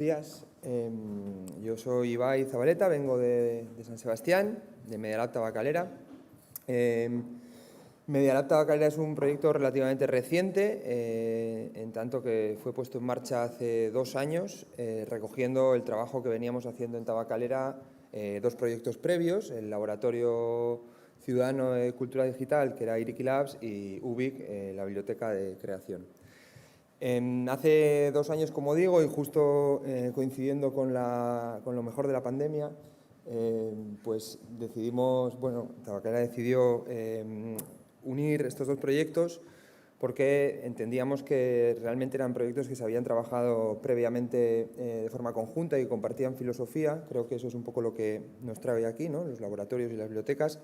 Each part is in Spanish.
Días. Yo soy Ibai Zabaleta, vengo de San Sebastián, de Medialab Tabacalera. Medialab Tabacalera es un proyecto relativamente reciente, en tanto que fue puesto en marcha hace 2 años, recogiendo el trabajo que veníamos haciendo en Tabacalera, 2 proyectos previos, el Laboratorio Ciudadano de Cultura Digital, que era Iriki Labs, y UBIC, la Biblioteca de Creación. Hace 2 años, como digo, y justo coincidiendo con lo mejor de la pandemia, pues decidimos, Tabacalera decidió unir estos 2 proyectos porque entendíamos que realmente eran proyectos que se habían trabajado previamente de forma conjunta y compartían filosofía. Creo que eso es un poco lo que nos trae aquí, ¿no? Los laboratorios y las bibliotecas.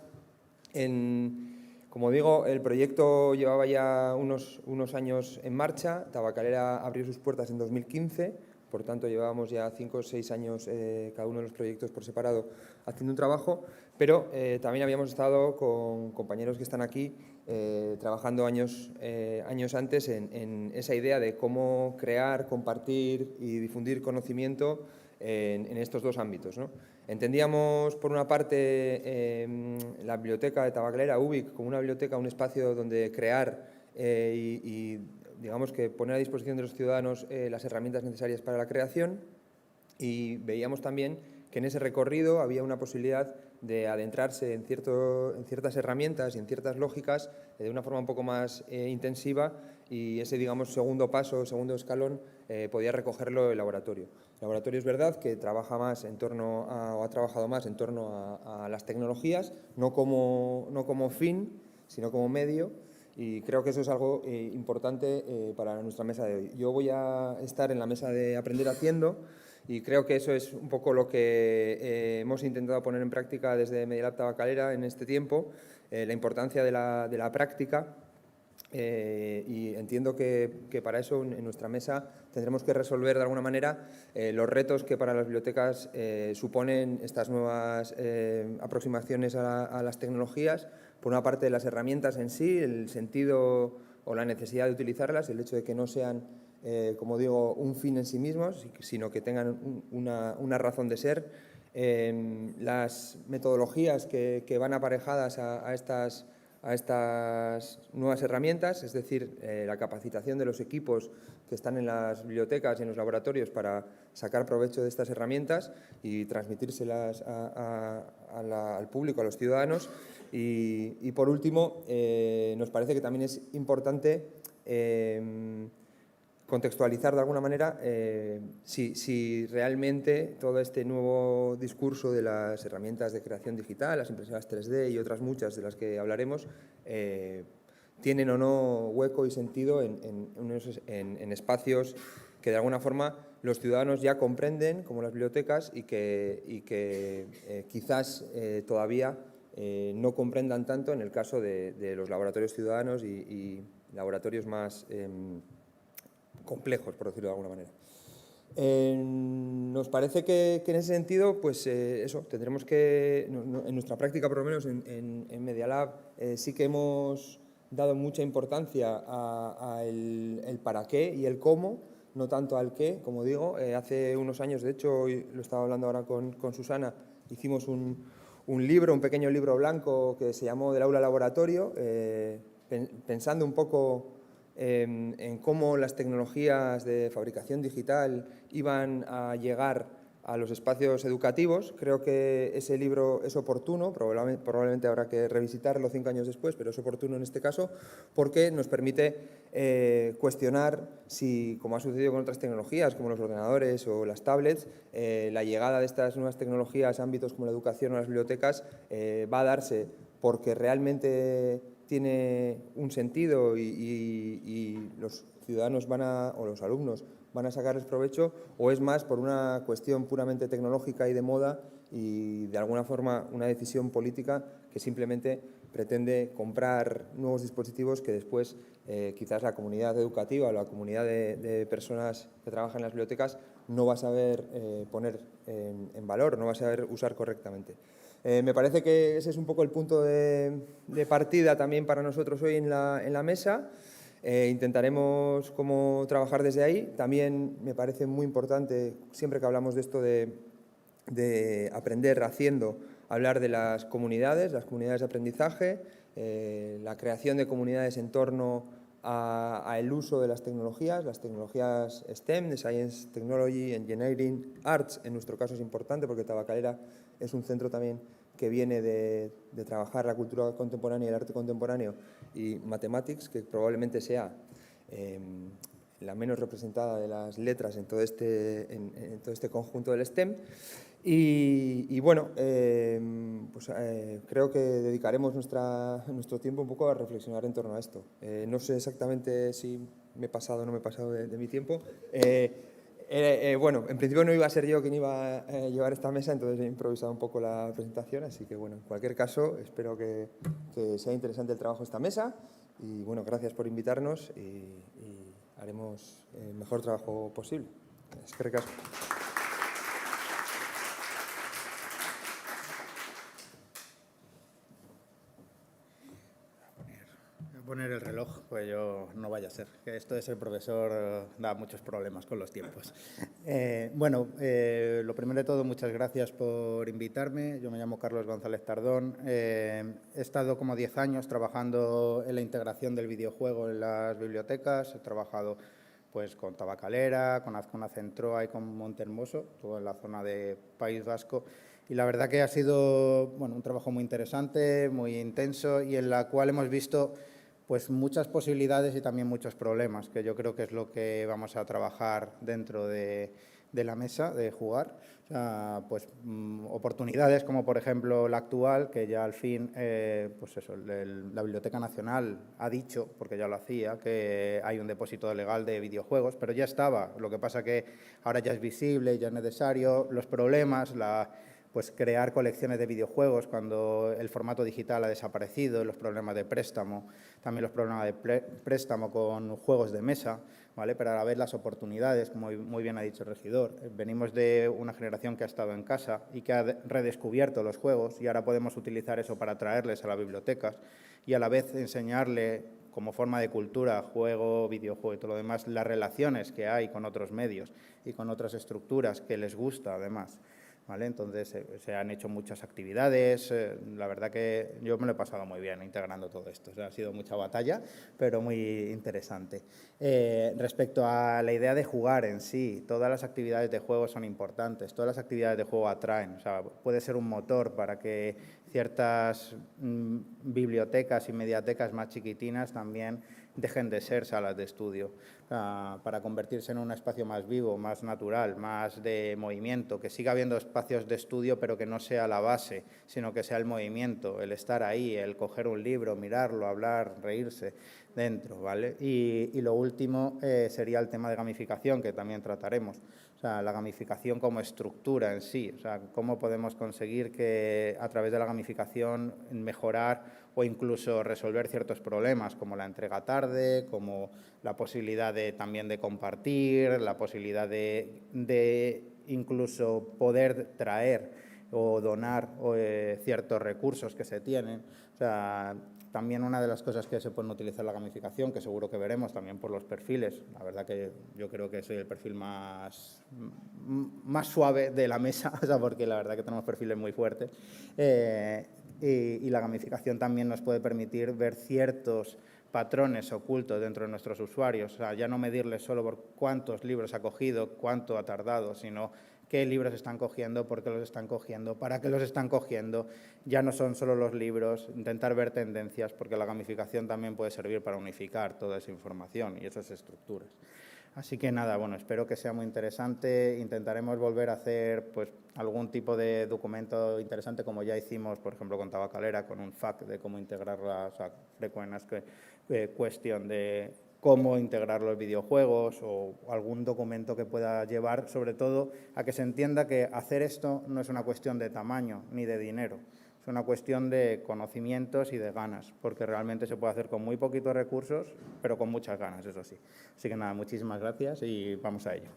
Como digo, el proyecto llevaba ya unos años en marcha. Tabacalera abrió sus puertas en 2015, por tanto llevábamos ya 5 o 6 años cada uno de los proyectos por separado haciendo un trabajo, pero también habíamos estado con compañeros que están aquí trabajando años antes en esa idea de cómo crear, compartir y difundir conocimiento en estos 2 ámbitos, ¿no? Entendíamos, por una parte, la biblioteca de Tabacalera, UBIC, como una biblioteca, un espacio donde crear y digamos que poner a disposición de los ciudadanos las herramientas necesarias para la creación, y veíamos también que en ese recorrido había una posibilidad de adentrarse en ciertas herramientas y en ciertas lógicas de una forma un poco más intensiva, y ese, digamos, segundo paso, segundo escalón, podía recogerlo el laboratorio. El laboratorio es verdad que trabaja más en torno o ha trabajado más en torno a las tecnologías, no como fin, sino como medio, y creo que eso es algo importante para nuestra mesa de hoy. Yo voy a estar en la mesa de Aprender Haciendo, y creo que eso es un poco lo que hemos intentado poner en práctica desde Medialab Tabacalera en este tiempo, la importancia de la práctica. Y entiendo que para eso en nuestra mesa tendremos que resolver de alguna manera los retos que para las bibliotecas suponen estas nuevas aproximaciones a las tecnologías. Por una parte, las herramientas en sí, el sentido o la necesidad de utilizarlas, el hecho de que no sean, como digo, un fin en sí mismos, sino que tengan una razón de ser. Las metodologías que van aparejadas a estas nuevas herramientas, es decir, la capacitación de los equipos que están en las bibliotecas y en los laboratorios para sacar provecho de estas herramientas y transmitírselas al público, a los ciudadanos. Y por último, nos parece que también es importante contextualizar de alguna manera si realmente todo este nuevo discurso de las herramientas de creación digital, las impresoras 3D y otras muchas de las que hablaremos, tienen o no hueco y sentido en espacios que de alguna forma los ciudadanos ya comprenden, como las bibliotecas, y que quizás todavía no comprendan tanto en el caso de los laboratorios ciudadanos y laboratorios más complejos, por decirlo de alguna manera. Nos parece que en ese sentido, pues eso, tendremos que, en nuestra práctica, por lo menos en Medialab, sí que hemos dado mucha importancia a el para qué y el cómo, no tanto al qué, como digo. Hace unos años, de hecho, y lo estaba hablando ahora con Susana, hicimos un pequeño libro blanco que se llamó Del aula al laboratorio, pensando un poco en cómo las tecnologías de fabricación digital iban a llegar a los espacios educativos. Creo que ese libro es oportuno, probablemente habrá que revisitarlo 5 años después, pero es oportuno en este caso porque nos permite cuestionar si, como ha sucedido con otras tecnologías como los ordenadores o las tablets, la llegada de estas nuevas tecnologías a ámbitos como la educación o las bibliotecas va a darse porque realmente tiene un sentido y los ciudadanos o los alumnos van a sacarles provecho, o es más por una cuestión puramente tecnológica y de moda y de alguna forma una decisión política que simplemente pretende comprar nuevos dispositivos que después quizás la comunidad educativa o la comunidad de personas que trabajan en las bibliotecas no va a saber poner en valor, no va a saber usar correctamente. Me parece que ese es un poco el punto de partida también para nosotros hoy en la mesa. Intentaremos cómo trabajar desde ahí. También me parece muy importante, siempre que hablamos de esto de aprender haciendo, hablar de las comunidades de aprendizaje, la creación de comunidades en torno al uso de las tecnologías STEM, de Science, Technology, Engineering, Arts. En nuestro caso es importante porque Tabacalera es un centro también que viene de trabajar la cultura contemporánea y el arte contemporáneo, y Mathematics, que probablemente sea la menos representada de las letras en todo este conjunto del STEM. Y bueno, creo que dedicaremos nuestro tiempo un poco a reflexionar en torno a esto. No sé exactamente si me he pasado o no me he pasado de mi tiempo. Bueno, en principio no iba a ser yo quien iba a llevar esta mesa, entonces he improvisado un poco la presentación, así que bueno, en cualquier caso, espero que sea interesante el trabajo de esta mesa, y bueno, gracias por invitarnos y haremos el mejor trabajo posible. Eskerrik asko. Poner el reloj, pues yo no vaya a ser, que esto de ser profesor da muchos problemas con los tiempos. Lo primero de todo, muchas gracias por invitarme. Yo me llamo Carlos González Tardón. He estado como 10 años trabajando en la integración del videojuego en las bibliotecas. He trabajado pues con Tabacalera, con Azcona Centroa y con Montehermoso, todo en la zona de País Vasco. Y la verdad que ha sido un trabajo muy interesante, muy intenso, y en la cual hemos visto pues muchas posibilidades y también muchos problemas, que yo creo que es lo que vamos a trabajar dentro de la mesa de jugar. O sea, oportunidades como, por ejemplo, la actual, que ya al fin, la Biblioteca Nacional ha dicho, porque ya lo hacía, que hay un depósito legal de videojuegos, pero ya estaba. Lo que pasa que ahora ya es visible, ya es necesario. Los problemas, pues crear colecciones de videojuegos cuando el formato digital ha desaparecido, los problemas de préstamo, también los problemas de préstamo con juegos de mesa, ¿vale? Pero a la vez las oportunidades, como muy bien ha dicho el regidor. Venimos de una generación que ha estado en casa y que ha redescubierto los juegos, y ahora podemos utilizar eso para traerles a las bibliotecas y a la vez enseñarle como forma de cultura, juego, videojuego y todo lo demás, las relaciones que hay con otros medios y con otras estructuras que les gusta además. ¿Vale? Entonces, se han hecho muchas actividades. La verdad que yo me lo he pasado muy bien integrando todo esto. O sea, ha sido mucha batalla, pero muy interesante. Respecto a la idea de jugar en sí, todas las actividades de juego son importantes. Todas las actividades de juego atraen. O sea, puede ser un motor para que ciertas bibliotecas y mediatecas más chiquitinas también dejen de ser salas de estudio, para convertirse en un espacio más vivo, más natural, más de movimiento, que siga habiendo espacios de estudio, pero que no sea la base, sino que sea el movimiento, el estar ahí, el coger un libro, mirarlo, hablar, reírse dentro, ¿vale? Y lo último sería el tema de gamificación, que también trataremos. O sea, la gamificación como estructura en sí, o sea, cómo podemos conseguir que a través de la gamificación mejorar o incluso resolver ciertos problemas, como la entrega tarde, como la posibilidad también de compartir, la posibilidad de incluso poder traer o donar ciertos recursos que se tienen. O sea, también una de las cosas que se pueden utilizar la gamificación, que seguro que veremos también por los perfiles. La verdad que yo creo que soy el perfil más suave de la mesa, o sea, porque la verdad que tenemos perfiles muy fuertes. Y la gamificación también nos puede permitir ver ciertos patrones ocultos dentro de nuestros usuarios. O sea, ya no medirles solo por cuántos libros ha cogido, cuánto ha tardado, sino qué libros están cogiendo, por qué los están cogiendo, para qué los están cogiendo. Ya no son solo los libros, intentar ver tendencias, porque la gamificación también puede servir para unificar toda esa información y esas estructuras. Así que nada, espero que sea muy interesante. Intentaremos volver a hacer algún tipo de documento interesante, como ya hicimos, por ejemplo, con Tabacalera, con un FAQ de cómo integrar cuestión de cómo integrar los videojuegos, o algún documento que pueda llevar, sobre todo, a que se entienda que hacer esto no es una cuestión de tamaño ni de dinero. Es una cuestión de conocimientos y de ganas, porque realmente se puede hacer con muy poquitos recursos, pero con muchas ganas, eso sí. Así que nada, muchísimas gracias y vamos a ello.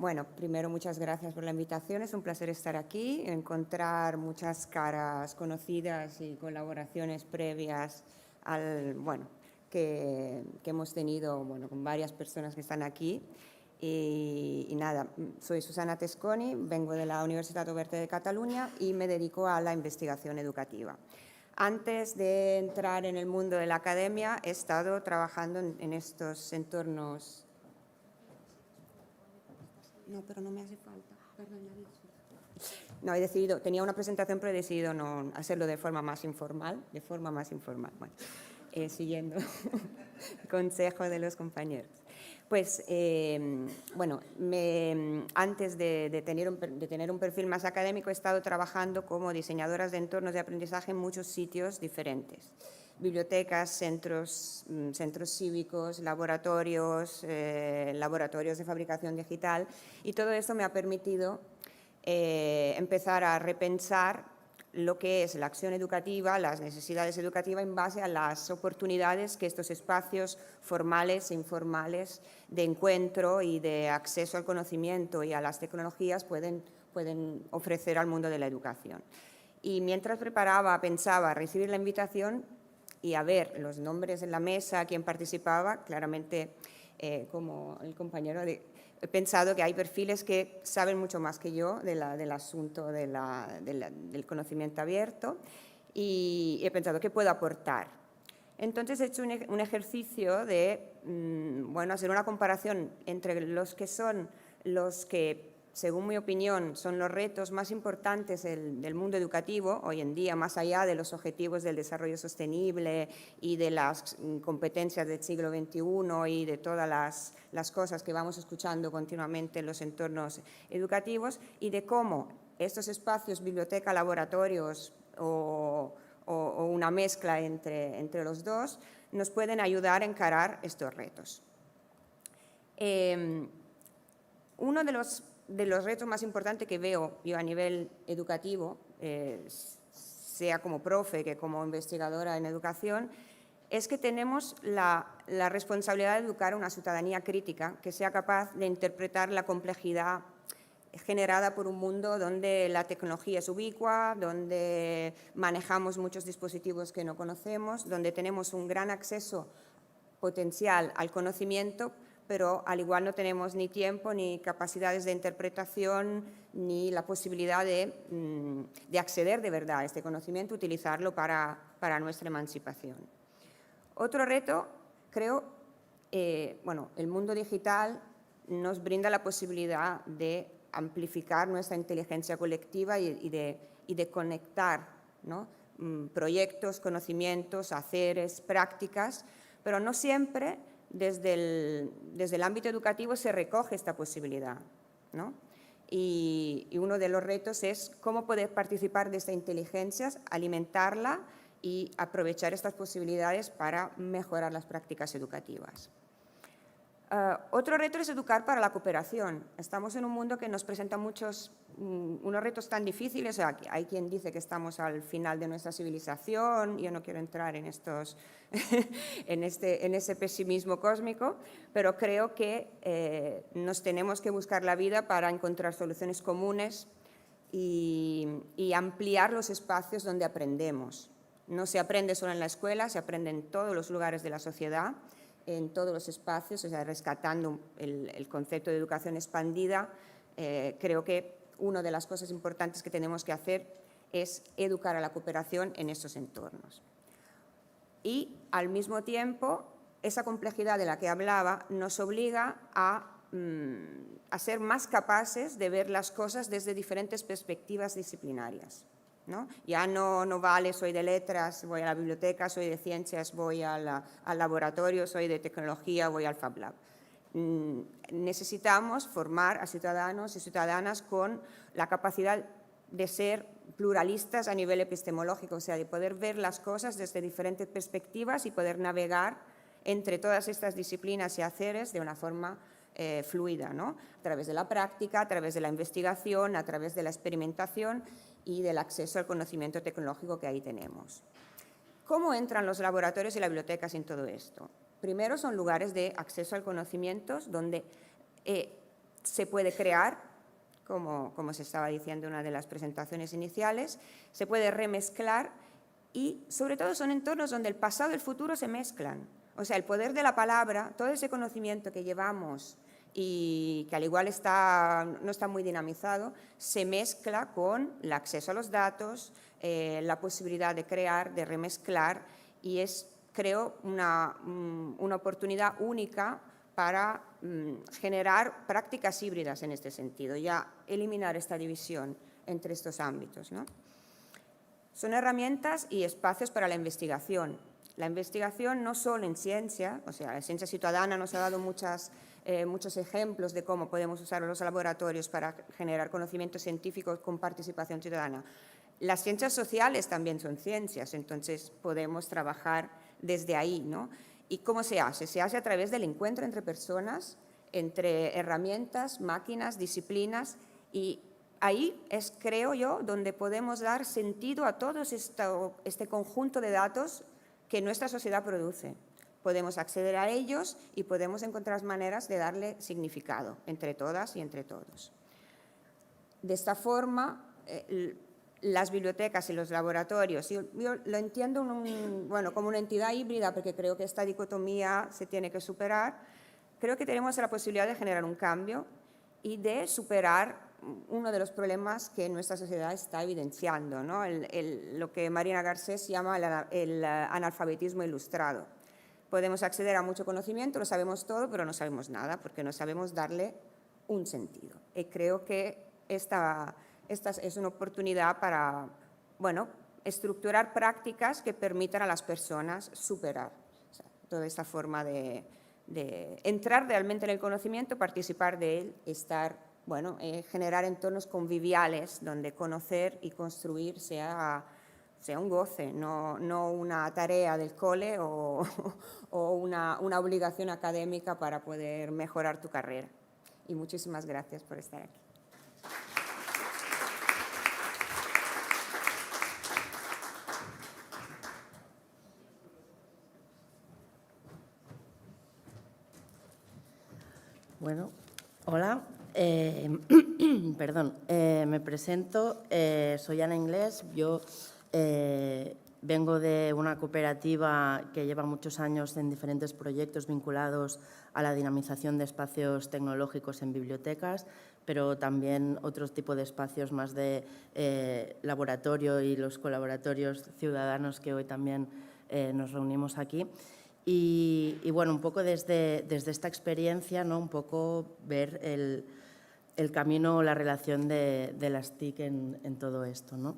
Bueno, primero muchas gracias por la invitación, es un placer estar aquí, encontrar muchas caras conocidas y colaboraciones previas que hemos tenido con varias personas que están aquí. Y nada, soy Susana Tesconi, vengo de la Universitat Oberta de Cataluña y me dedico a la investigación educativa. Antes de entrar en el mundo de la academia he estado trabajando en estos entornos. No, pero no me hace falta. Perdón, no, tenía una presentación, pero he decidido no hacerlo de forma más informal. Bueno, siguiendo el consejo de los compañeros. Pues, antes de tener un perfil más académico, he estado trabajando como diseñadora de entornos de aprendizaje en muchos sitios diferentes. Bibliotecas, centros cívicos, laboratorios, laboratorios de fabricación digital, y todo esto me ha permitido empezar a repensar lo que es la acción educativa, las necesidades educativas en base a las oportunidades que estos espacios formales e informales de encuentro y de acceso al conocimiento y a las tecnologías pueden ofrecer al mundo de la educación. Y mientras pensaba recibir la invitación y a ver los nombres en la mesa, quién participaba, claramente, como el compañero, he pensado que hay perfiles que saben mucho más que yo del asunto del conocimiento abierto, y he pensado qué puedo aportar. Entonces he hecho un ejercicio de hacer una comparación entre los que, según mi opinión, son los retos más importantes del mundo educativo hoy en día, más allá de los objetivos del desarrollo sostenible y de las competencias del siglo XXI y de todas las cosas que vamos escuchando continuamente en los entornos educativos, y de cómo estos espacios, biblioteca, laboratorios o una mezcla entre los dos, nos pueden ayudar a encarar estos retos. Uno de los retos más importantes que veo yo a nivel educativo, sea como profe que como investigadora en educación, es que tenemos la responsabilidad de educar a una ciudadanía crítica que sea capaz de interpretar la complejidad generada por un mundo donde la tecnología es ubicua, donde manejamos muchos dispositivos que no conocemos, donde tenemos un gran acceso potencial al conocimiento, pero al igual no tenemos ni tiempo, ni capacidades de interpretación, ni la posibilidad de acceder de verdad a este conocimiento, utilizarlo para nuestra emancipación. Otro reto, creo, el mundo digital nos brinda la posibilidad de amplificar nuestra inteligencia colectiva y de conectar, ¿no?, proyectos, conocimientos, haceres, prácticas, pero no siempre desde el ámbito educativo se recoge esta posibilidad, ¿no? Y uno de los retos es cómo poder participar de esta inteligencia, alimentarla y aprovechar estas posibilidades para mejorar las prácticas educativas. Otro reto es educar para la cooperación. Estamos en un mundo que nos presenta unos retos tan difíciles. Hay quien dice que estamos al final de nuestra civilización. Yo no quiero entrar en ese pesimismo cósmico, pero creo que nos tenemos que buscar la vida para encontrar soluciones comunes y ampliar los espacios donde aprendemos. No se aprende solo en la escuela, se aprende en todos los lugares de la sociedad, en todos los espacios, rescatando el concepto de educación expandida. Creo que una de las cosas importantes que tenemos que hacer es educar a la cooperación en estos entornos. Y, al mismo tiempo, esa complejidad de la que hablaba nos obliga a ser más capaces de ver las cosas desde diferentes perspectivas disciplinarias, ¿no? Ya no vale, soy de letras, voy a la biblioteca, soy de ciencias, voy al laboratorio, soy de tecnología, voy al Fab Lab. Necesitamos formar a ciudadanos y ciudadanas con la capacidad de ser pluralistas a nivel epistemológico, o sea, de poder ver las cosas desde diferentes perspectivas y poder navegar entre todas estas disciplinas y haceres de una forma fluida, ¿no? A través de la práctica, a través de la investigación, a través de la experimentación y del acceso al conocimiento tecnológico que ahí tenemos. ¿Cómo entran los laboratorios y las bibliotecas en todo esto? Primero, son lugares de acceso al conocimiento donde se puede crear, como se estaba diciendo en una de las presentaciones iniciales, se puede remezclar y sobre todo son entornos donde el pasado y el futuro se mezclan. O sea, el poder de la palabra, todo ese conocimiento que llevamos y que al igual no está muy dinamizado, se mezcla con el acceso a los datos, la posibilidad de crear, de remezclar, y es, creo, una oportunidad única para generar prácticas híbridas en este sentido, ya eliminar esta división entre estos ámbitos, ¿no? Son herramientas y espacios para la investigación. La investigación no solo en ciencia, o sea, la ciencia ciudadana nos ha dado muchos ejemplos de cómo podemos usar los laboratorios para generar conocimiento científico con participación ciudadana. Las ciencias sociales también son ciencias, entonces podemos trabajar desde ahí, ¿no? ¿Y cómo se hace? Se hace a través del encuentro entre personas, entre herramientas, máquinas, disciplinas, y ahí es, creo yo, donde podemos dar sentido a todo este conjunto de datos que nuestra sociedad produce. Podemos acceder a ellos y podemos encontrar maneras de darle significado entre todas y entre todos. De esta forma, las bibliotecas y los laboratorios, yo lo entiendo como una entidad híbrida, porque creo que esta dicotomía se tiene que superar. Creo que tenemos la posibilidad de generar un cambio y de superar uno de los problemas que nuestra sociedad está evidenciando, ¿no? Lo que Marina Garcés llama el analfabetismo ilustrado. Podemos acceder a mucho conocimiento, lo sabemos todo, pero no sabemos nada, porque no sabemos darle un sentido. Y creo que esta es una oportunidad para, estructurar prácticas que permitan a las personas superar, o sea, toda esta forma de entrar realmente en el conocimiento, participar de él, generar entornos conviviales donde conocer y construir sea un goce, no una tarea del cole o una obligación académica para poder mejorar tu carrera. Y muchísimas gracias por estar aquí. Bueno, hola. Perdón, me presento, soy Ana Inglés, yo vengo de una cooperativa que lleva muchos años en diferentes proyectos vinculados a la dinamización de espacios tecnológicos en bibliotecas, pero también otro tipo de espacios más de laboratorio y los colaboratorios ciudadanos que hoy también nos reunimos aquí. Y bueno, un poco desde esta experiencia, ¿no? Un poco ver el camino o la relación de las TIC en todo esto, ¿no?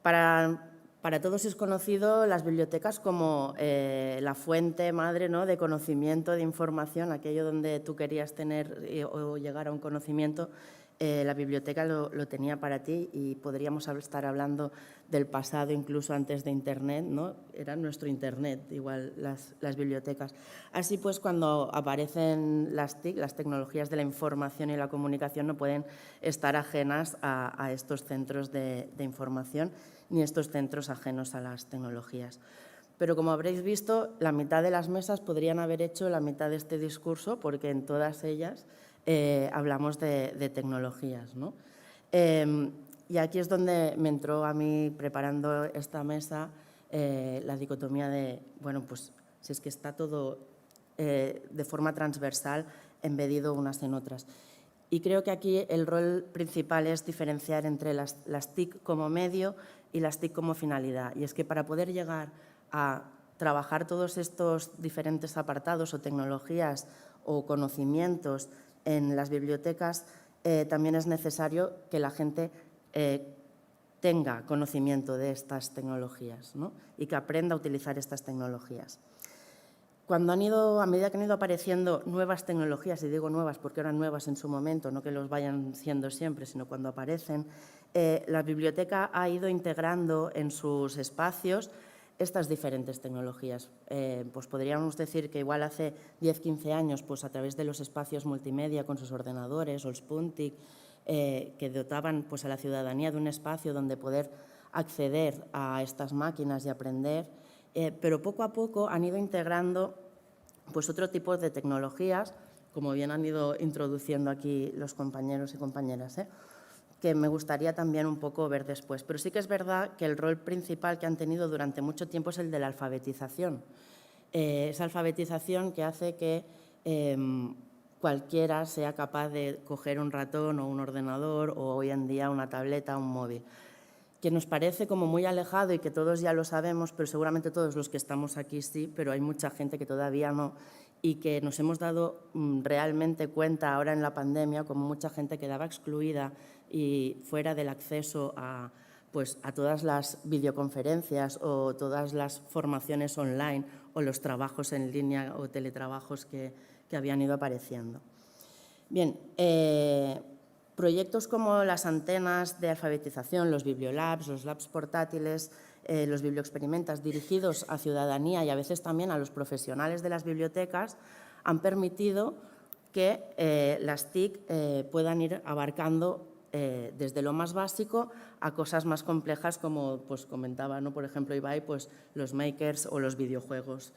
Para todos es conocido las bibliotecas como la fuente madre, ¿no? De conocimiento, de información, aquello donde tú querías tener o llegar a un conocimiento. La biblioteca lo tenía para ti y podríamos estar hablando del pasado incluso antes de Internet, ¿no? Era nuestro Internet, igual las bibliotecas. Así pues, cuando aparecen las TIC, las tecnologías de la información y la comunicación, no pueden estar ajenas a estos centros de información ni estos centros ajenos a las tecnologías. Pero como habréis visto, la mitad de las mesas podrían haber hecho la mitad de este discurso, porque en todas ellas hablamos de tecnologías, ¿no? Y aquí es donde me entró a mí, preparando esta mesa, la dicotomía de, bueno, pues si es que está todo de forma transversal, embedido unas en otras. Y creo que aquí el rol principal es diferenciar entre las TIC como medio y las TIC como finalidad. Y es que para poder llegar a trabajar todos estos diferentes apartados o tecnologías o conocimientos en las bibliotecas, también es necesario que la gente tenga conocimiento de estas tecnologías, ¿no? Y que aprenda a utilizar estas tecnologías. A medida que han ido apareciendo nuevas tecnologías, y digo nuevas porque eran nuevas en su momento, no que los vayan siendo siempre, sino cuando aparecen, la biblioteca ha ido integrando en sus espacios estas diferentes tecnologías. Pues podríamos decir que igual hace 10-15 años, pues a través de los espacios multimedia con sus ordenadores o el Spuntic, que dotaban pues a la ciudadanía de un espacio donde poder acceder a estas máquinas y aprender, pero poco a poco han ido integrando pues otro tipo de tecnologías, como bien han ido introduciendo aquí los compañeros y compañeras, que me gustaría también un poco ver después. Pero sí que es verdad que el rol principal que han tenido durante mucho tiempo es el de la alfabetización. Esa alfabetización que hace que cualquiera sea capaz de coger un ratón o un ordenador o hoy en día una tableta o un móvil, que nos parece como muy alejado y que todos ya lo sabemos, pero seguramente todos los que estamos aquí sí, pero hay mucha gente que todavía no, y que nos hemos dado realmente cuenta ahora en la pandemia como mucha gente quedaba excluida y fuera del acceso a todas las videoconferencias o todas las formaciones online o los trabajos en línea o teletrabajos que habían ido apareciendo. Bien, proyectos como las antenas de alfabetización, los bibliolabs, los labs portátiles, los biblioexperimentas dirigidos a ciudadanía y a veces también a los profesionales de las bibliotecas han permitido que las TIC puedan ir abarcando desde lo más básico a cosas más complejas como pues, comentaba, ¿no? Por ejemplo, Ibai, pues, los makers o los videojuegos.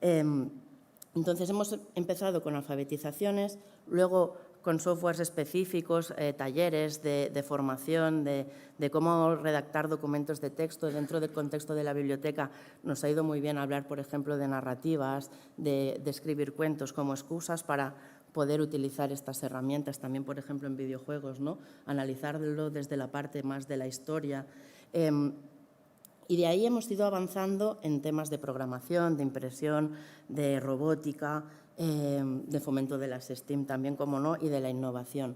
Entonces, hemos empezado con alfabetizaciones, luego con softwares específicos, talleres de formación, de cómo redactar documentos de texto dentro del contexto de la biblioteca. Nos ha ido muy bien hablar, por ejemplo, de narrativas, de escribir cuentos como excusas para poder utilizar estas herramientas, también, por ejemplo, en videojuegos, ¿no? Analizarlo desde la parte más de la historia. Y de ahí hemos ido avanzando en temas de programación, de impresión, de robótica, de fomento de las STEAM también, como no, y de la innovación.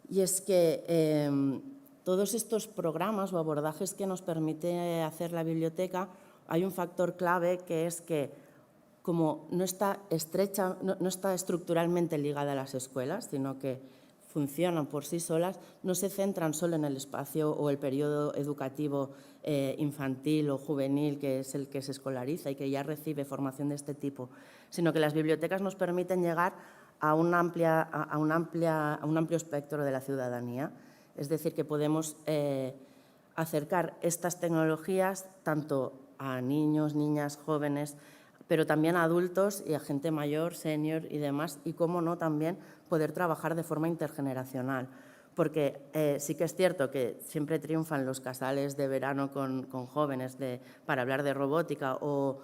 Y es que todos estos programas o abordajes que nos permite hacer la biblioteca, hay un factor clave que es que como no está estrecha, no está estructuralmente ligada a las escuelas, sino que funcionan por sí solas, no se centran solo en el espacio o el periodo educativo infantil o juvenil, que es el que se escolariza y que ya recibe formación de este tipo, sino que las bibliotecas nos permiten llegar a un amplio espectro de la ciudadanía. Es decir, que podemos acercar estas tecnologías tanto a niños, niñas, jóvenes, pero también a adultos y a gente mayor, senior y demás, y cómo no también poder trabajar de forma intergeneracional. Porque sí que es cierto que siempre triunfan los casales de verano con jóvenes para hablar de robótica o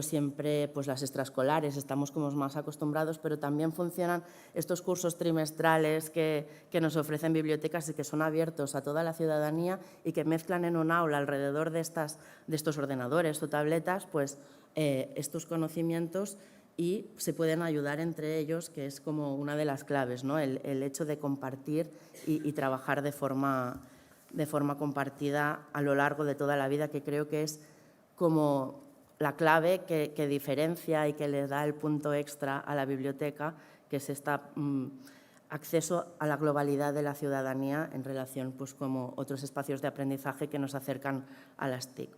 siempre pues, las extraescolares, estamos como más acostumbrados, pero también funcionan estos cursos trimestrales que nos ofrecen bibliotecas y que son abiertos a toda la ciudadanía y que mezclan en un aula alrededor de estos ordenadores o tabletas pues, estos conocimientos y se pueden ayudar entre ellos, que es como una de las claves, ¿no? El hecho de compartir y trabajar de forma compartida a lo largo de toda la vida, que creo que es como la clave que diferencia y que le da el punto extra a la biblioteca, que es este acceso a la globalidad de la ciudadanía en relación pues, como otros espacios de aprendizaje que nos acercan a las TIC.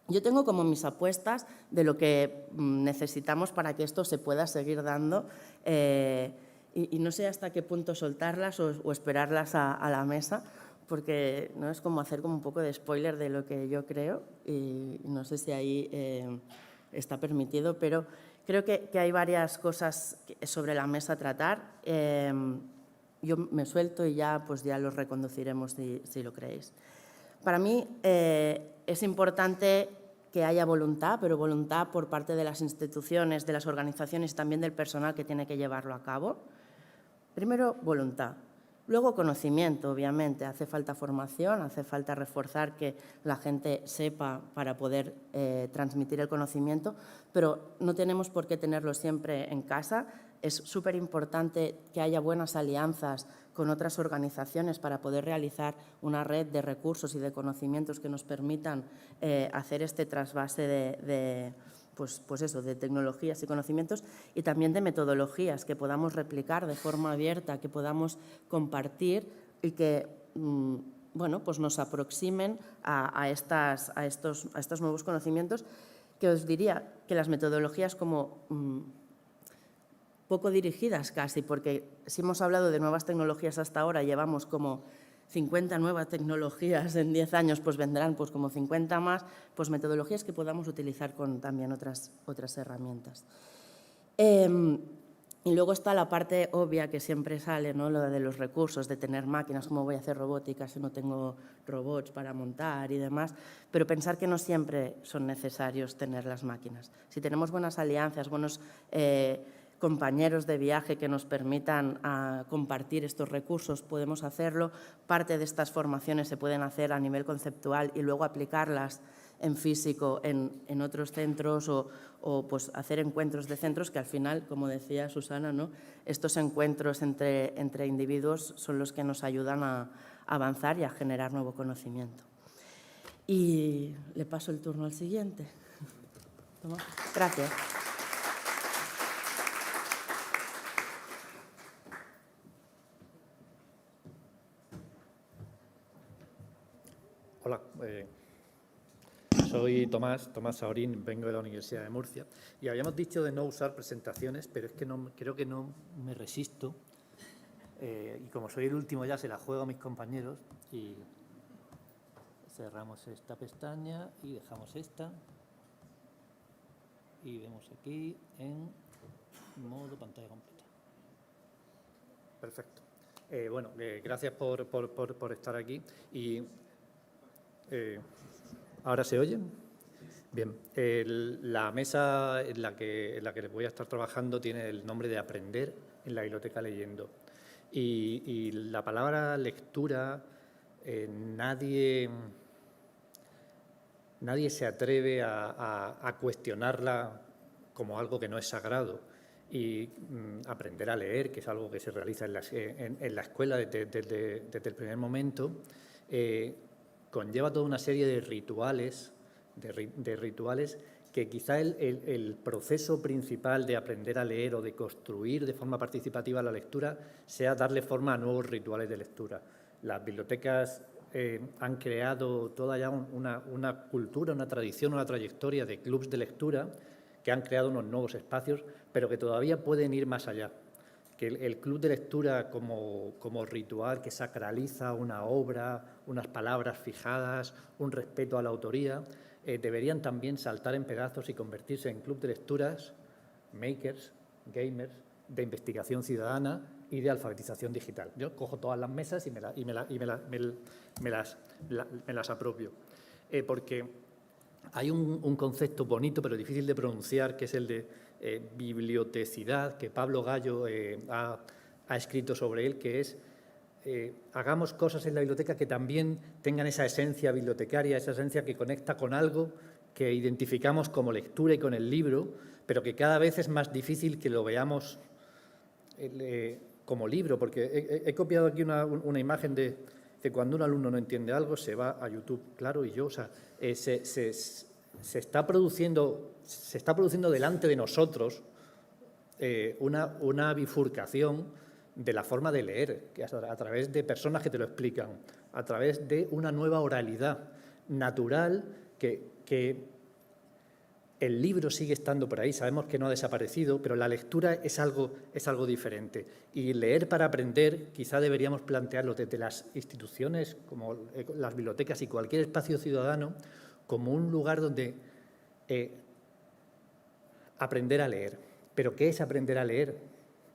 Yo tengo como mis apuestas de lo que necesitamos para que esto se pueda seguir dando y no sé hasta qué punto soltarlas o esperarlas a la mesa, porque no es como hacer como un poco de spoiler de lo que yo creo y no sé si ahí está permitido, pero creo que hay varias cosas sobre la mesa a tratar. Yo me suelto y ya, pues ya los reconduciremos si lo creéis. Para mí es importante que haya voluntad, pero voluntad por parte de las instituciones, de las organizaciones y también del personal que tiene que llevarlo a cabo. Primero, voluntad. Luego, conocimiento, obviamente. Hace falta formación, hace falta reforzar que la gente sepa para poder transmitir el conocimiento, pero no tenemos por qué tenerlo siempre en casa. Es súper importante que haya buenas alianzas con otras organizaciones para poder realizar una red de recursos y de conocimientos que nos permitan hacer este trasvase de tecnologías y conocimientos y también de metodologías que podamos replicar de forma abierta, que podamos compartir y que pues nos aproximen a estos nuevos conocimientos, que os diría que las metodologías como poco dirigidas casi, porque si hemos hablado de nuevas tecnologías hasta ahora, llevamos como 50 nuevas tecnologías en 10 años, pues vendrán pues como 50 más, pues metodologías que podamos utilizar con también otras herramientas. Y Y luego está la parte obvia que siempre sale, ¿no? Lo de los recursos, de tener máquinas, cómo voy a hacer robótica si no tengo robots para montar y demás, pero pensar que no siempre son necesarios tener las máquinas. Si tenemos buenas alianzas, buenos compañeros de viaje que nos permitan compartir estos recursos, podemos hacerlo. Parte de estas formaciones se pueden hacer a nivel conceptual y luego aplicarlas en físico en otros centros o pues hacer encuentros de centros que al final, como decía Susana, ¿no? Estos encuentros entre individuos son los que nos ayudan a avanzar y a generar nuevo conocimiento. Y le paso el turno al siguiente. Toma. Gracias. Hola, soy Tomás Saorín, vengo de la Universidad de Murcia y habíamos dicho de no usar presentaciones, pero es que creo que no me resisto y como soy el último ya se la juego a mis compañeros y cerramos esta pestaña y dejamos esta y vemos aquí en modo pantalla completa. Perfecto. Bueno, gracias por estar aquí y ¿ahora se oye? Bien, la mesa en la que les voy a estar trabajando tiene el nombre de Aprender en la Biblioteca Leyendo. Y la palabra lectura, nadie se atreve a cuestionarla como algo que no es sagrado. Y aprender a leer, que es algo que se realiza en la escuela desde el primer momento, conlleva toda una serie de rituales, que quizá el proceso principal de aprender a leer o de construir de forma participativa la lectura sea darle forma a nuevos rituales de lectura. Las bibliotecas han creado toda ya una cultura, una tradición, una trayectoria de clubs de lectura que han creado unos nuevos espacios, pero que todavía pueden ir más allá. Que el club de lectura como ritual que sacraliza una obra, unas palabras fijadas, un respeto a la autoría, deberían también saltar en pedazos y convertirse en club de lecturas, makers, gamers, de investigación ciudadana y de alfabetización digital. Yo cojo todas las mesas y me las apropio. Porque hay un concepto bonito pero difícil de pronunciar, que es el de bibliotecidad, que Pablo Gallo ha escrito sobre él, que es hagamos cosas en la biblioteca que también tengan esa esencia bibliotecaria, esa esencia que conecta con algo que identificamos como lectura y con el libro, pero que cada vez es más difícil que lo veamos como libro, porque he copiado aquí una imagen de cuando un alumno no entiende algo se va a YouTube, claro, y yo, o sea, se está produciendo delante de nosotros una bifurcación de la forma de leer, que a través de personas que te lo explican, a través de una nueva oralidad natural que el libro sigue estando por ahí, sabemos que no ha desaparecido, pero la lectura es algo diferente. Y leer para aprender quizá deberíamos plantearlo desde las instituciones, como las bibliotecas y cualquier espacio ciudadano, como un lugar donde aprender a leer. ¿Pero qué es aprender a leer?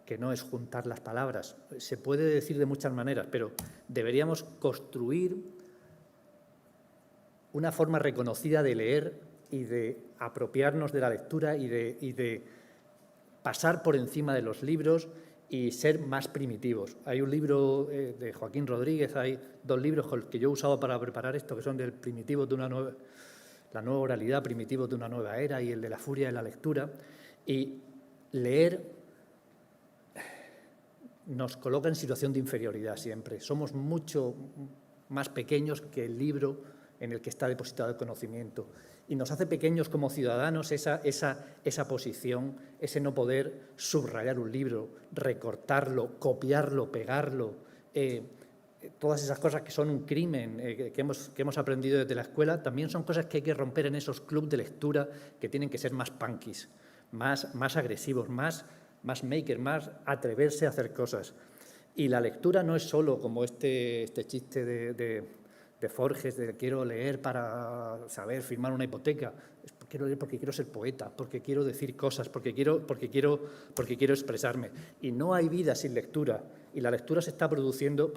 Que no es juntar las palabras. Se puede decir de muchas maneras, pero deberíamos construir una forma reconocida de leer y de apropiarnos de la lectura y de pasar por encima de los libros y ser más primitivos. Hay un libro de Joaquín Rodríguez, hay dos libros con los que yo he usado para preparar esto, que son del Primitivos de la nueva oralidad, Primitivos de una nueva era, y el de la furia de la lectura. Y leer nos coloca en situación de inferioridad siempre. Somos mucho más pequeños que el libro en el que está depositado el conocimiento. Y nos hace pequeños como ciudadanos esa posición, ese no poder subrayar un libro, recortarlo, copiarlo, pegarlo, todas esas cosas que son un crimen que hemos aprendido desde la escuela, también son cosas que hay que romper en esos clubs de lectura que tienen que ser más punkis, más agresivos, más maker, más atreverse a hacer cosas. Y la lectura no es solo como este chiste de Forges, de quiero leer para saber firmar una hipoteca, quiero leer porque quiero ser poeta, porque quiero decir cosas, porque quiero expresarme. Y no hay vida sin lectura, y la lectura se está produciendo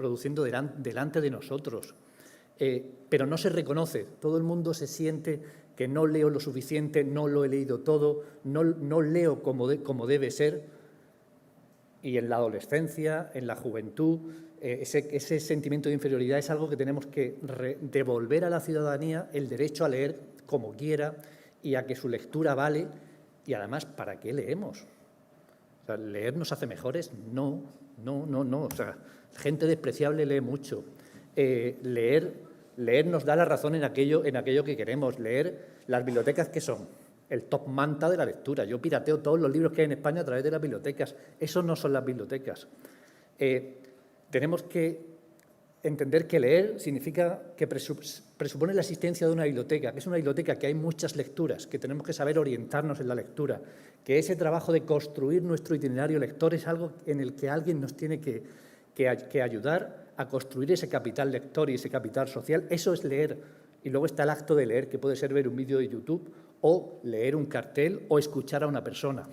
delante de nosotros. Pero no se reconoce, todo el mundo se siente que no leo lo suficiente, no lo he leído todo, no leo como debe ser, y en la adolescencia, en la juventud, ese sentimiento de inferioridad es algo que tenemos que devolver a la ciudadanía, el derecho a leer como quiera y a que su lectura vale, y además, ¿para qué leemos? O sea, ¿leer nos hace mejores? No. O sea, gente despreciable lee mucho. Leer nos da la razón en aquello que queremos. Leer, las bibliotecas, ¿qué son? El top manta de la lectura. Yo pirateo todos los libros que hay en España a través de las bibliotecas. Eso no son las bibliotecas. Tenemos que entender que leer significa que presupone la existencia de una biblioteca, que es una biblioteca que hay muchas lecturas, que tenemos que saber orientarnos en la lectura, que ese trabajo de construir nuestro itinerario lector es algo en el que alguien nos tiene que ayudar a construir ese capital lector y ese capital social. Eso es leer. Y luego está el acto de leer, que puede ser ver un vídeo de YouTube o leer un cartel o escuchar a una persona.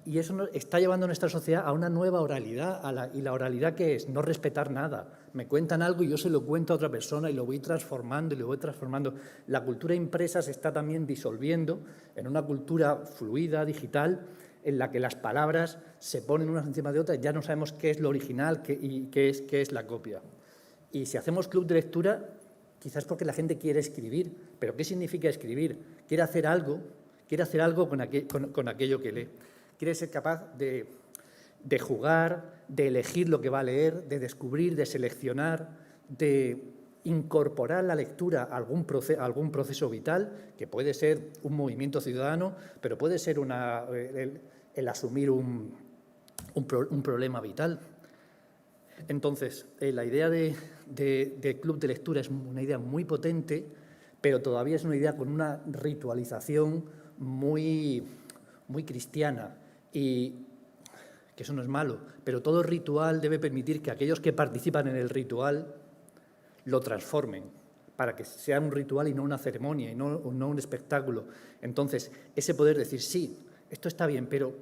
Y eso está llevando a nuestra sociedad a una nueva oralidad. ¿Y la oralidad qué es? No respetar nada. Me cuentan algo y yo se lo cuento a otra persona y lo voy transformando y lo voy transformando. La cultura impresa se está también disolviendo en una cultura fluida, digital, en la que las palabras se ponen unas encima de otras, ya no sabemos qué es lo original y qué es la copia. Y si hacemos club de lectura, quizás porque la gente quiere escribir. ¿Pero qué significa escribir? Quiere hacer algo con aquello que lee. Quiere ser capaz de jugar, de elegir lo que va a leer, de descubrir, de seleccionar, de incorporar la lectura a algún proceso vital, que puede ser un movimiento ciudadano, pero puede ser el asumir un problema vital. Entonces, la idea de club de lectura es una idea muy potente, pero todavía es una idea con una ritualización muy cristiana, y que eso no es malo, pero todo ritual debe permitir que aquellos que participan en el ritual lo transformen, para que sea un ritual y no una ceremonia, y no un espectáculo. Entonces, ese poder decir, sí, esto está bien, pero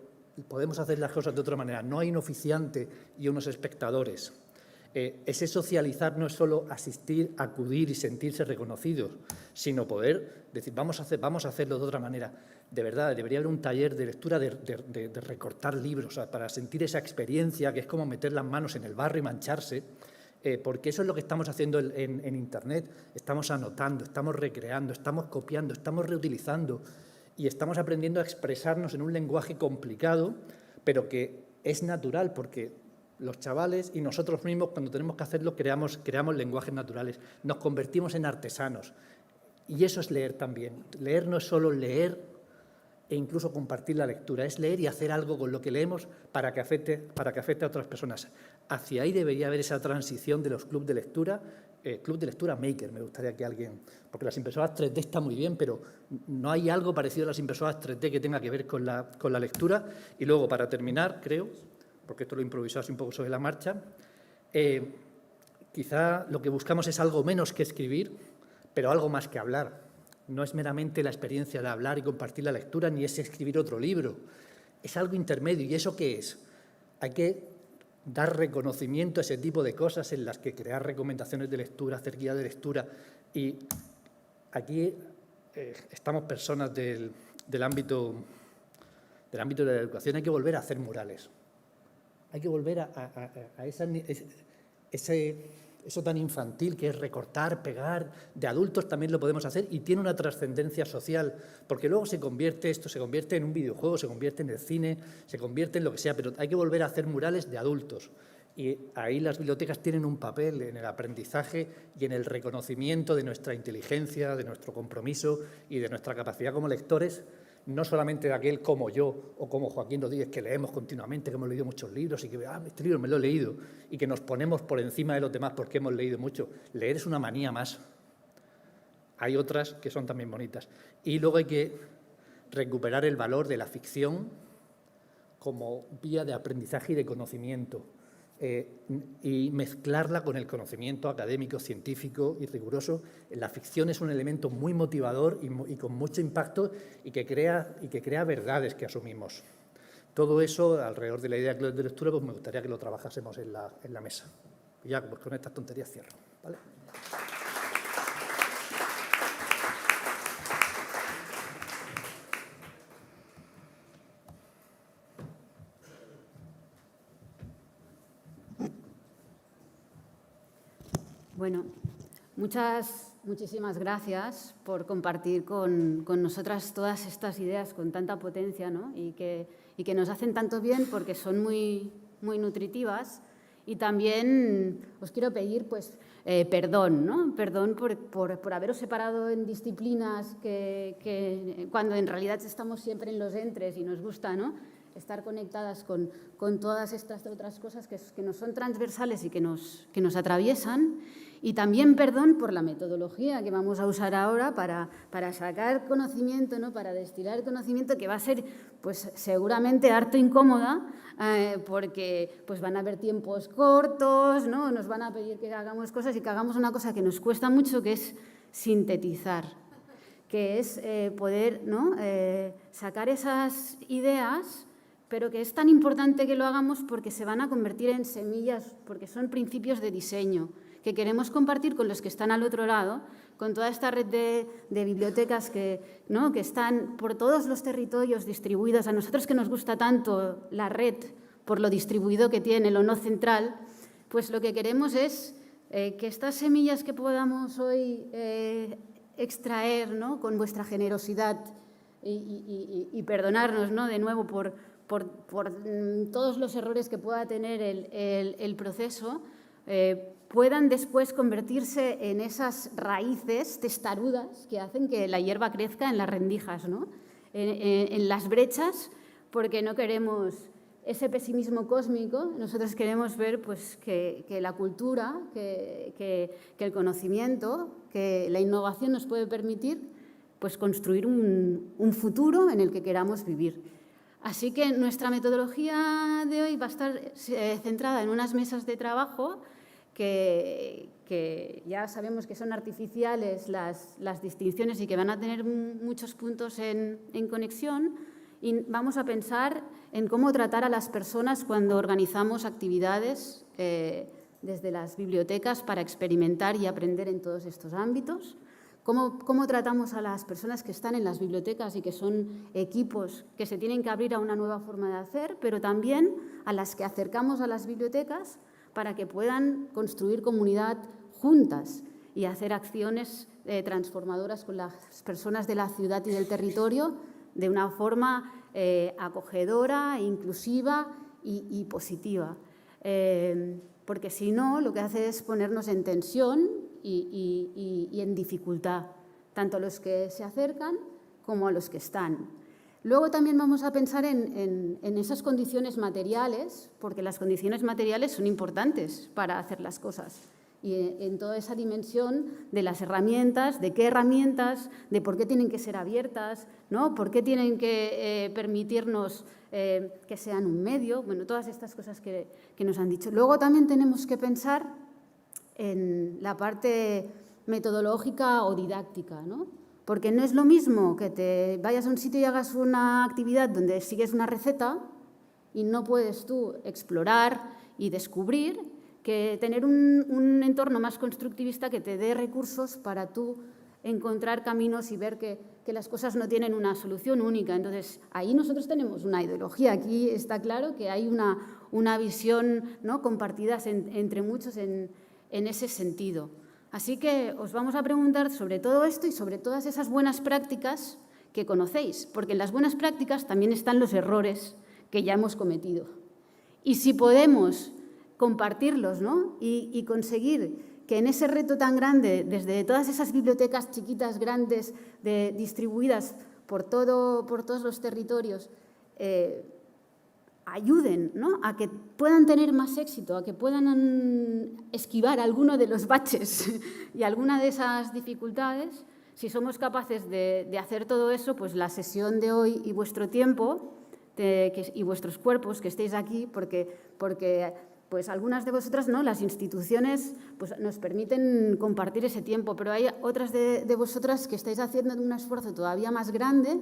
podemos hacer las cosas de otra manera. No hay un oficiante y unos espectadores. Ese socializar no es solo asistir, acudir y sentirse reconocidos, sino poder decir, vamos a hacerlo de otra manera. De verdad, debería haber un taller de lectura, de recortar libros, o sea, para sentir esa experiencia, que es como meter las manos en el barro y mancharse, porque eso es lo que estamos haciendo en Internet. Estamos anotando, estamos recreando, estamos copiando, estamos reutilizando y estamos aprendiendo a expresarnos en un lenguaje complicado, pero que es natural, porque los chavales y nosotros mismos, cuando tenemos que hacerlo, creamos lenguajes naturales, nos convertimos en artesanos. Y eso es leer también. Leer no es solo leer e incluso compartir la lectura, es leer y hacer algo con lo que leemos para que afecte a otras personas. Hacia ahí debería haber esa transición de los clubes de lectura, club de lectura maker, me gustaría que alguien, porque las impresoras 3D están muy bien, pero no hay algo parecido a las impresoras 3D que tenga que ver con la lectura. Y luego, para terminar, creo, porque esto lo he improvisado así un poco sobre la marcha, quizá lo que buscamos es algo menos que escribir, pero algo más que hablar. No es meramente la experiencia de hablar y compartir la lectura, ni es escribir otro libro. Es algo intermedio. ¿Y eso qué es? Hay que dar reconocimiento a ese tipo de cosas en las que crear recomendaciones de lectura, hacer guía de lectura. Y aquí estamos personas del ámbito de la educación. Hay que volver a hacer murales. Hay que volver a eso tan infantil que es recortar, pegar. De adultos también lo podemos hacer y tiene una trascendencia social, porque luego se convierte en un videojuego, se convierte en el cine, se convierte en lo que sea, pero hay que volver a hacer murales de adultos. Y ahí las bibliotecas tienen un papel en el aprendizaje y en el reconocimiento de nuestra inteligencia, de nuestro compromiso y de nuestra capacidad como lectores, no solamente de aquel como yo o como Joaquín Rodríguez, que leemos continuamente, que hemos leído muchos libros y que, este libro me lo he leído, y que nos ponemos por encima de los demás porque hemos leído mucho. Leer es una manía más. Hay otras que son también bonitas. Y luego hay que recuperar el valor de la ficción como vía de aprendizaje y de conocimiento. y mezclarla con el conocimiento académico, científico y riguroso. La ficción es un elemento muy motivador y con mucho impacto y que crea verdades que asumimos. Todo eso, alrededor de la idea de lectura, pues me gustaría que lo trabajásemos en la mesa. Y ya, pues con estas tonterías cierro, ¿vale? Bueno, muchísimas gracias por compartir con nosotras todas estas ideas con tanta potencia, ¿no? y que nos hacen tanto bien porque son muy nutritivas. Y también os quiero pedir perdón, ¿no? Perdón por haberos separado en disciplinas que cuando en realidad estamos siempre en los entres y nos gusta, ¿no?, estar conectadas con todas estas otras cosas que nos son transversales y que nos atraviesan. Y también perdón por la metodología que vamos a usar ahora para sacar conocimiento, ¿no?, para destilar conocimiento, que va a ser pues seguramente harto incómoda, porque pues van a haber tiempos cortos, ¿no?, nos van a pedir que hagamos cosas y que hagamos una cosa que nos cuesta mucho, que es sintetizar, que es poder, ¿no?, sacar esas ideas, pero que es tan importante que lo hagamos porque se van a convertir en semillas, porque son principios de diseño que queremos compartir con los que están al otro lado, con toda esta red de bibliotecas que están por todos los territorios distribuidas. A nosotros, que nos gusta tanto la red por lo distribuido que tiene, lo no central, pues lo que queremos es que estas semillas que podamos hoy extraer, ¿no?, con vuestra generosidad y perdonarnos, ¿no?, de nuevo por todos los errores que pueda tener el proceso, puedan después convertirse en esas raíces testarudas que hacen que la hierba crezca en las rendijas, ¿no?, en las brechas, porque no queremos ese pesimismo cósmico. Nosotros queremos ver pues, que la cultura, que el conocimiento, que la innovación nos puede permitir pues, construir un futuro en el que queramos vivir. Así que nuestra metodología de hoy va a estar centrada en unas mesas de trabajo que ya sabemos que son artificiales las distinciones y que van a tener muchos puntos en conexión, y vamos a pensar en cómo tratar a las personas cuando organizamos actividades desde las bibliotecas para experimentar y aprender en todos estos ámbitos. Cómo tratamos a las personas que están en las bibliotecas y que son equipos que se tienen que abrir a una nueva forma de hacer, pero también a las que acercamos a las bibliotecas para que puedan construir comunidad juntas y hacer acciones transformadoras con las personas de la ciudad y del territorio de una forma acogedora, inclusiva y positiva. Porque si no, lo que hace es ponernos en tensión y en dificultad, tanto a los que se acercan como a los que están. Luego también vamos a pensar en esas condiciones materiales, porque las condiciones materiales son importantes para hacer las cosas. Y en toda esa dimensión de las herramientas, de qué herramientas, de por qué tienen que ser abiertas, ¿no?, por qué tienen que permitirnos que sean un medio, bueno, todas estas cosas que nos han dicho. Luego también tenemos que pensar en la parte metodológica o didáctica, ¿no? Porque no es lo mismo que te vayas a un sitio y hagas una actividad donde sigues una receta y no puedes tú explorar y descubrir, que tener un entorno más constructivista que te dé recursos para tú encontrar caminos y ver que las cosas no tienen una solución única. Entonces, ahí nosotros tenemos una ideología. Aquí está claro que hay una visión, ¿no?, compartida entre muchos en ese sentido. Así que os vamos a preguntar sobre todo esto y sobre todas esas buenas prácticas que conocéis, porque en las buenas prácticas también están los errores que ya hemos cometido. Y si podemos compartirlos, ¿no?, y conseguir que en ese reto tan grande, desde todas esas bibliotecas chiquitas, grandes, distribuidas por todos los territorios, ayuden, ¿no?, a que puedan tener más éxito, a que puedan esquivar alguno de los baches y alguna de esas dificultades. Si somos capaces de hacer todo eso, pues la sesión de hoy y vuestro tiempo y vuestros cuerpos que estéis aquí, porque pues algunas de vosotras, ¿no? Las instituciones pues, nos permiten compartir ese tiempo, pero hay otras de vosotras que estáis haciendo un esfuerzo todavía más grande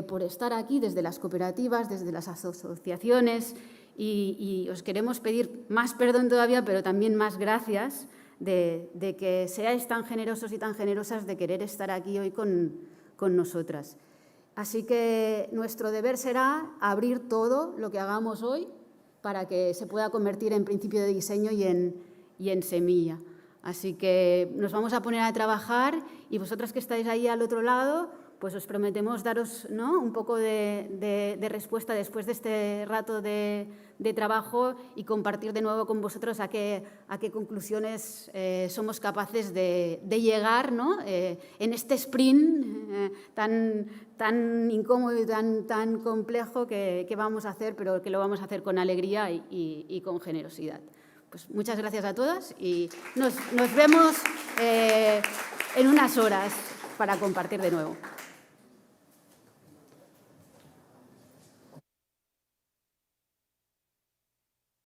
por estar aquí desde las cooperativas, desde las asociaciones, y os queremos pedir más perdón todavía, pero también más gracias de que seáis tan generosos y tan generosas de querer estar aquí hoy con nosotras. Así que nuestro deber será abrir todo lo que hagamos hoy para que se pueda convertir en principio de diseño y en semilla. Así que nos vamos a poner a trabajar y vosotras que estáis ahí al otro lado, pues os prometemos daros, ¿no?, un poco de respuesta después de este rato de trabajo y compartir de nuevo con vosotros a qué conclusiones somos capaces de llegar, ¿no?, en este sprint tan incómodo y tan complejo que vamos a hacer, pero que lo vamos a hacer con alegría y con generosidad. Pues muchas gracias a todas y nos vemos en unas horas para compartir de nuevo.